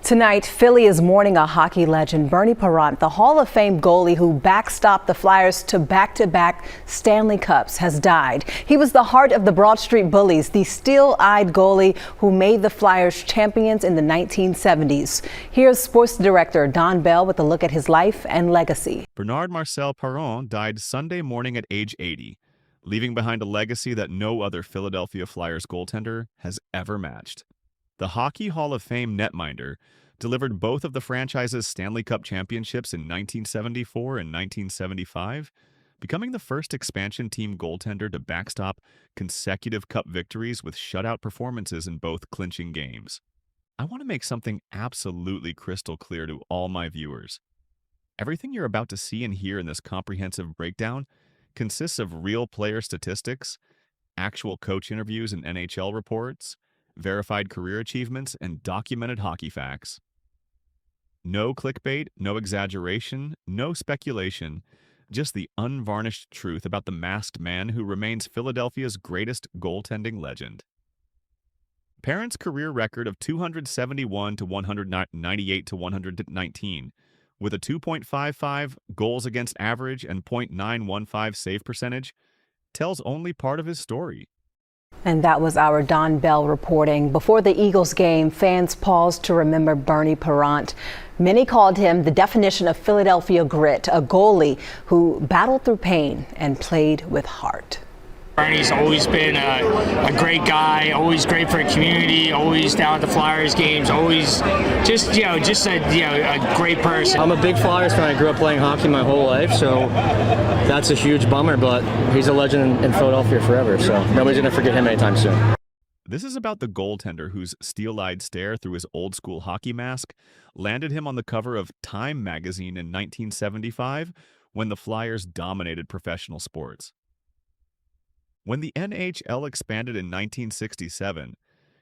Tonight, Philly is mourning a hockey legend, Bernie Parent, the Hall of Fame goalie who backstopped the Flyers to back-to-back Stanley Cups, has died. He was the heart of the Broad Street Bullies, the steel-eyed goalie who made the Flyers champions in the 1970s. Here's sports director Don Bell with a look at his life and legacy. Bernard Marcel Parent died Sunday morning at age 80, leaving behind a legacy that no other Philadelphia Flyers goaltender has ever matched. The Hockey Hall of Fame netminder delivered both of the franchise's Stanley Cup championships in 1974 and 1975, becoming the first expansion team goaltender to backstop consecutive Cup victories with shutout performances in both clinching games. I want to make something absolutely crystal clear to all my viewers. Everything you're about to see and hear in this comprehensive breakdown consists of real player statistics, actual coach interviews and NHL reports, verified career achievements, and documented hockey facts. No clickbait, no exaggeration, no speculation, just the unvarnished truth about the masked man who remains Philadelphia's greatest goaltending legend. Parent's career record of 271 to 198 to 119, with a 2.55 goals against average and .915 save percentage, tells only part of his story. And that was our Don Bell reporting. Before the Eagles game, fans paused to remember Bernie Parent. Many called him the definition of Philadelphia grit, a goalie who battled through pain and played with heart. Bernie's always been a great guy, always great for the community, always down at the Flyers games, always just a great person. I'm a big Flyers fan. I grew up playing hockey my whole life, so that's a huge bummer, but he's a legend in Philadelphia forever, so nobody's going to forget him anytime soon. This is about the goaltender whose steel-eyed stare through his old-school hockey mask landed him on the cover of Time magazine in 1975 when the Flyers dominated professional sports. When the NHL expanded in 1967,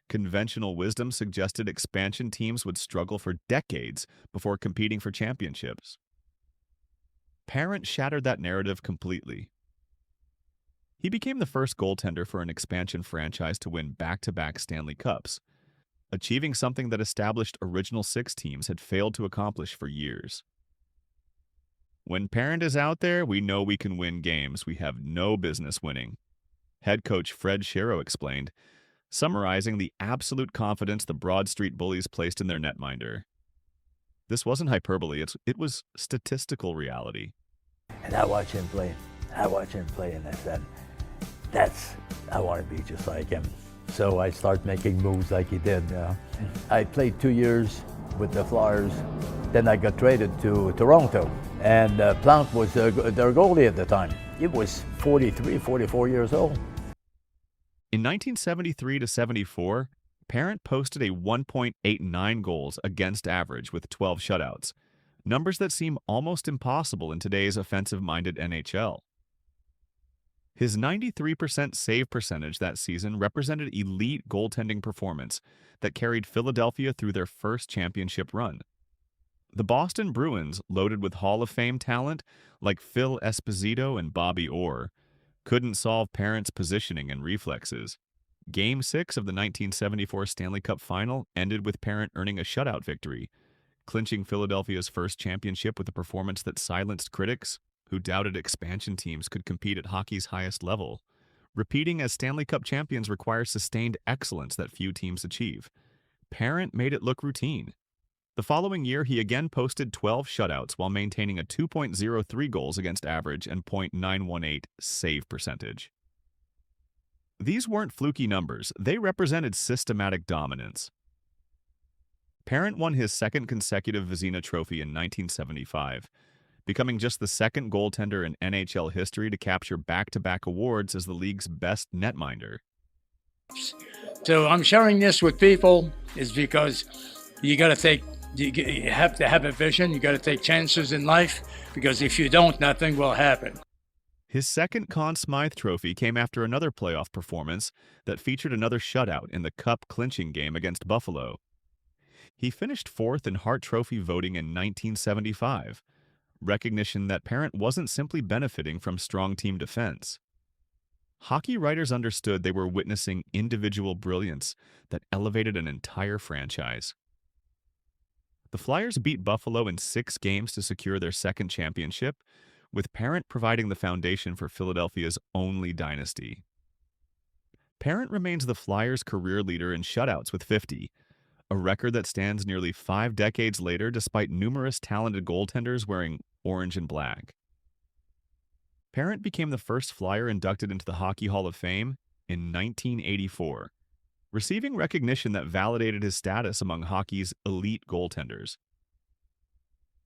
conventional wisdom suggested expansion teams would struggle for decades before competing for championships. Parent shattered that narrative completely. He became the first goaltender for an expansion franchise to win back-to-back Stanley Cups, achieving something that established Original Six teams had failed to accomplish for years. When Parent is out there, we know we can win games we have no business winning. Head coach Fred Shero explained, summarizing the absolute confidence the Broad Street Bullies placed in their netminder. This wasn't hyperbole, it was statistical reality. And I watch him play. And I said, I want to be just like him. So I start making moves like he did. I played 2 years with the Flyers. Then I got traded to Toronto. And Plant was their goalie at the time. He was 43, 44 years old. In 1973 to 74, Parent posted a 1.89 goals against average with 12 shutouts, numbers that seem almost impossible in today's offensive-minded NHL. His 93% save percentage that season represented elite goaltending performance that carried Philadelphia through their first championship run. The Boston Bruins, loaded with Hall of Fame talent like Phil Esposito and Bobby Orr, couldn't solve Parent's positioning and reflexes. Game 6 of the 1974 Stanley Cup Final ended with Parent earning a shutout victory, clinching Philadelphia's first championship with a performance that silenced critics who doubted expansion teams could compete at hockey's highest level. Repeating as Stanley Cup champions requires sustained excellence that few teams achieve. Parent made it look routine. The following year, he again posted 12 shutouts while maintaining a 2.03 goals against average and .918 save percentage. These weren't fluky numbers, they represented systematic dominance. Parent won his second consecutive Vezina Trophy in 1975, becoming just the second goaltender in NHL history to capture back-to-back awards as the league's best netminder. So I'm sharing this with people is because you have to have a vision. You got to take chances in life, because if you don't, nothing will happen. His second Conn Smythe Trophy came after another playoff performance that featured another shutout in the Cup clinching game against Buffalo. He finished fourth in Hart Trophy voting in 1975, recognition that Parent wasn't simply benefiting from strong team defense. Hockey writers understood they were witnessing individual brilliance that elevated an entire franchise. The Flyers beat Buffalo in 6 games to secure their second championship, with Parent providing the foundation for Philadelphia's only dynasty. Parent remains the Flyers' career leader in shutouts with 50, a record that stands nearly 5 decades later despite numerous talented goaltenders wearing orange and black. Parent became the first Flyer inducted into the Hockey Hall of Fame in 1984, receiving recognition that validated his status among hockey's elite goaltenders.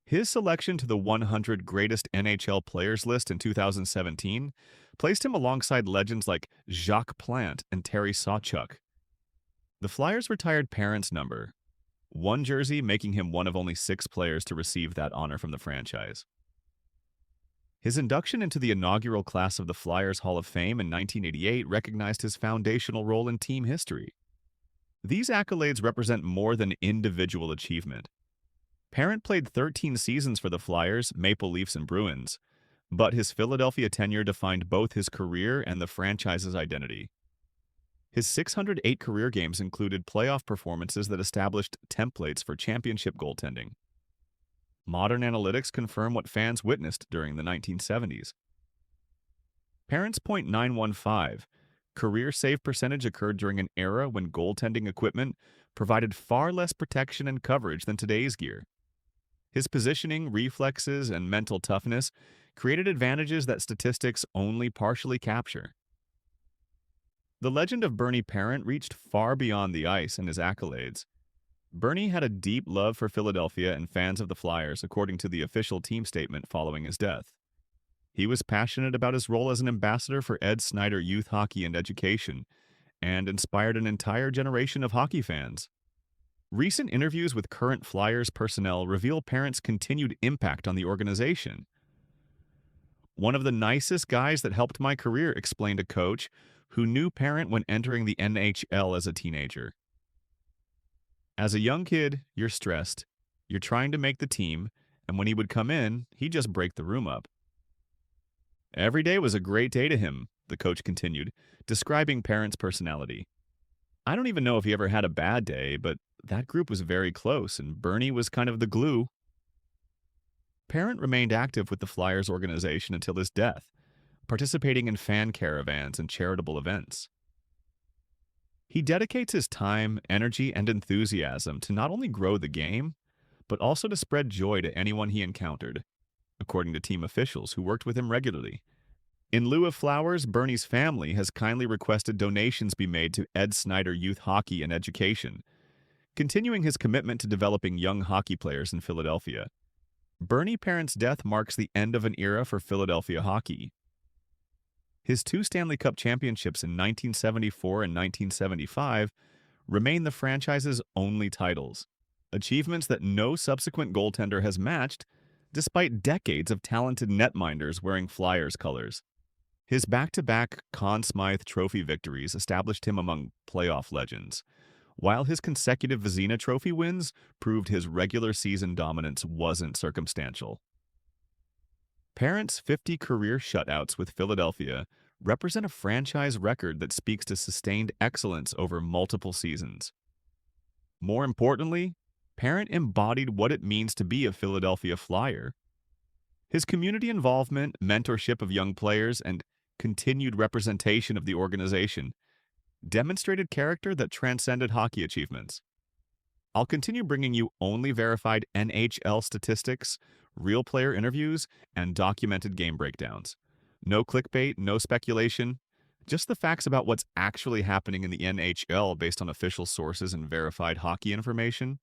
His selection to the 100 greatest NHL players list in 2017 placed him alongside legends like Jacques Plante and Terry Sawchuk. The Flyers retired Parent's number, 1 jersey making him one of only 6 players to receive that honor from the franchise. His induction into the inaugural class of the Flyers Hall of Fame in 1988 recognized his foundational role in team history. These accolades represent more than individual achievement. Parent played 13 seasons for the Flyers, Maple Leafs, and Bruins, but his Philadelphia tenure defined both his career and the franchise's identity. His 608 career games included playoff performances that established templates for championship goaltending. Modern analytics confirm what fans witnessed during the 1970s. Parent's .915 career save percentage occurred during an era when goaltending equipment provided far less protection and coverage than today's gear. His positioning, reflexes, and mental toughness created advantages that statistics only partially capture. The legend of Bernie Parent reached far beyond the ice and his accolades. Bernie had a deep love for Philadelphia and fans of the Flyers, according to the official team statement following his death. He was passionate about his role as an ambassador for Ed Snider Youth Hockey and Education, and inspired an entire generation of hockey fans. Recent interviews with current Flyers personnel reveal Parent's continued impact on the organization. "One of the nicest guys that helped my career," explained a coach who knew Parent when entering the NHL as a teenager. "As a young kid, you're stressed, you're trying to make the team, and when he would come in, he'd just break the room up." "Every day was a great day to him," the coach continued, describing Parent's personality. "I don't even know if he ever had a bad day, but that group was very close, and Bernie was kind of the glue." Parent remained active with the Flyers organization until his death, participating in fan caravans and charitable events. He dedicates his time, energy, and enthusiasm to not only grow the game, but also to spread joy to anyone he encountered, according to team officials who worked with him regularly. In lieu of flowers, Bernie's family has kindly requested donations be made to Ed Snider Youth Hockey and Education, continuing his commitment to developing young hockey players in Philadelphia. Bernie Parent's death marks the end of an era for Philadelphia hockey. His 2 Stanley Cup championships in 1974 and 1975 remain the franchise's only titles, achievements that no subsequent goaltender has matched, despite decades of talented netminders wearing Flyers colors. His back-to-back Conn Smythe Trophy victories established him among playoff legends, while his consecutive Vezina Trophy wins proved his regular season dominance wasn't circumstantial. Parent's 50 career shutouts with Philadelphia represent a franchise record that speaks to sustained excellence over multiple seasons. More importantly, Parent embodied what it means to be a Philadelphia Flyer. His community involvement, mentorship of young players, and continued representation of the organization demonstrated character that transcended hockey achievements. I'll continue bringing you only verified NHL statistics, real player interviews, and documented game breakdowns. No clickbait, no speculation, just the facts about what's actually happening in the NHL based on official sources and verified hockey information.